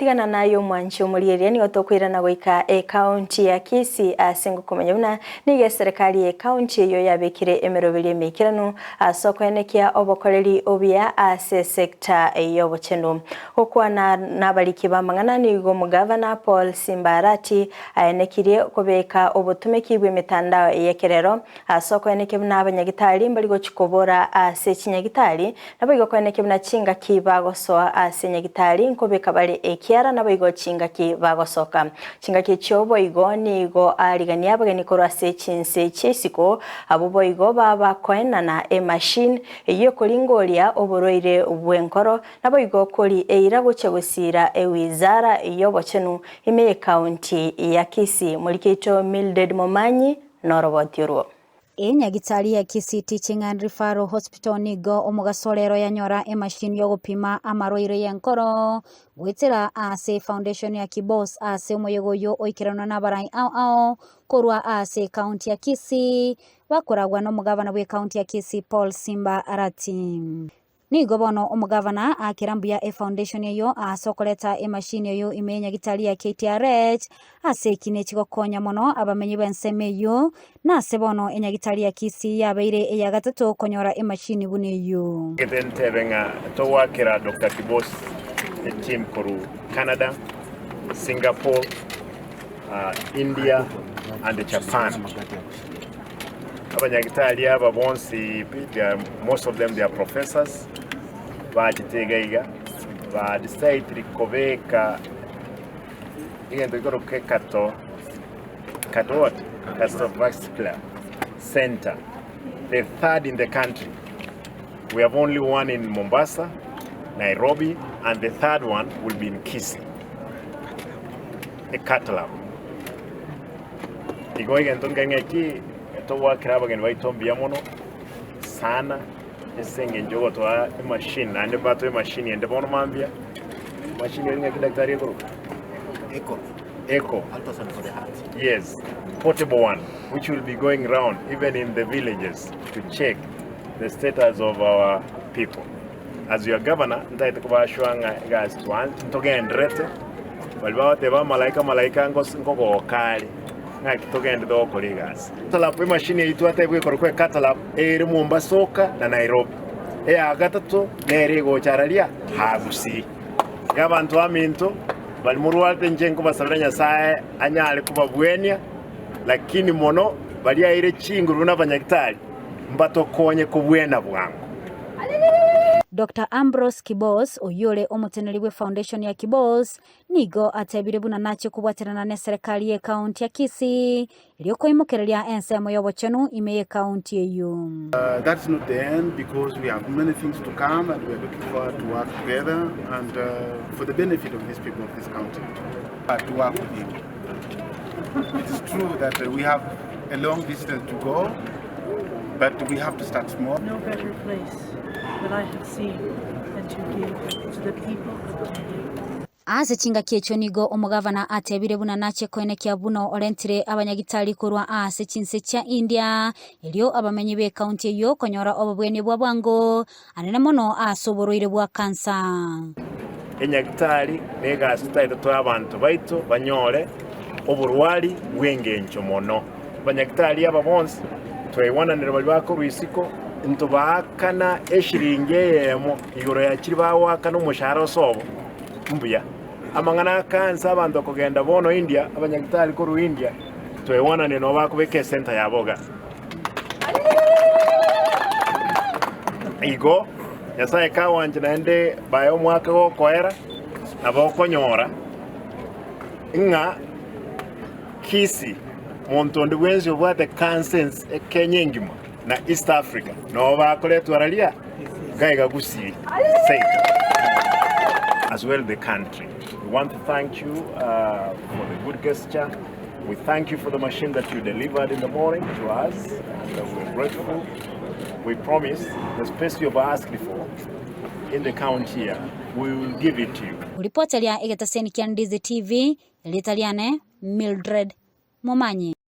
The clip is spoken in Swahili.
Tugotigana nayo mwancho mulieria ni otokwirana goika county ya Kisii asengo kumenya ni serikali ya county yo yabekire emerobiri mekirano asokoenekia obokoreri obia ase sector y'obochendo okwana nabaliki bamangana ni go mugavana Paul Simbarati aenekirie kubeka obutumeki bw'emitandao yekerero asokoeneke n'abanyagitari mbali gochikobora ase chinyagitari nabo igokoeneke na chinga kibagosoa ase nyagitari nkobeka bali ekiara nabo igo chinga kibagosoka chinga kichobo igo ni igo arigania abageni korwa ase chinse chesiko abo boigo baba koenana machine iyo kolingoria oboroire bwenkoro nabo igo koli eira goche gusira wizara y'obochenu ime county ya Kisii mulikito Mildred Momanyi norobotiruo Nyagitari ya Kisii Teaching and Referral Hospital nigo omugasorero yanyora machine yo gupima amaroire yenkoro gwitira ase foundation ya Kibos ase umuyogoyo oikirano nabarai ao korwa ase county ya Kisii bakoragwa no mugavana bwe county ya Kisii Paul Simbarati nigo bono omugavana akirambuya foundation yo asokoleta machine yo imenya gitari ya KTRH ase kine kigokonya mono abamenyi benseme yo nase bono enyagitari ya Kisii yabeire eya gatatu konyora machine bune yo Ketentebenga towakira Dr. Kibos team koru Canada, Singapore, India and Japan. Abanyagitari aba bonsi most of them they are professors. Bajitegaiga ba decide rikobeka igendo igoroke kato cardiovascular center, the third in the country. We have only one in Mombasa, Nairobi, and the third one will be in Kisii, a cath lab. Igo igendo ngangeki to wakira abageni baitombiya mono sana esenge njogo to machine ande bato machine ende bono mambia machine yenge kidaktari ko echo ultrasound for the heart. Yes, portable one which will be going around even in the villages to check the status of our people. As your governor ndaite kubashwanga guys ntogendrete balba teba malaika ngoko okali ngakitogende do kolegas tala pe machine yitu atebwe korokwe katalab eri Mombasa na Nairobi agatatu nerigo charalia Gusii gabantu aminto bali murwate njengo basabiranya sae anyale kubabwenya lakini mono bali aire chinguru n'abanyagitari mbatokonye kubwena bwangu. Dr. Ambrose Kibos oyole omuteneri we foundation ya Kibos nigo atebire buna nache kubwaterana ne serikali ye county ya Kisii iliyoko imokereria ensemo y'obochenu ime county eyo. That's not the end because we have many things to come and we are looking forward to work together and for the benefit of these people of this county to work with you. It is true that we have a long distance to go, but we have to start small. No better place that I have seen and to give to the people of Kenya. Ase chinga kiecho nigo omugavana atebire buna nache koenekia buno orentire abanyagitari korwa ase chinse cha India ilio abamenyi be county yo konyora obobweni bwa bwango anene mono asoboroire bwa kansa. Enyagitari nega sitaito to abantu baito banyore oburwali bwengencho mono abanyagitari aba bonse twewananira bali bakorwisiko ntubakana eshiringe yemo igoro yakiri bawakana umushahara osobo mbuya amangana kansa abantu kugenda bono India abanyagitari ko India twewanane no bakubeke center yaboga igo yasaye kawanje nande bayo mwaka go koera abokonyora inga Kisii montondo wenzi obwate kansens Kenya na East Africa no bakoletwa ralia gaiga Gusii as well the country. We want to thank you for the good gesture. We thank you for the machine that you delivered in the morning to us and we're grateful. We promise the space you've asked for in the county here, we will give it to you. Reporter ya Kisii and Ndizi TV, Litaliane Mildred Momanyi.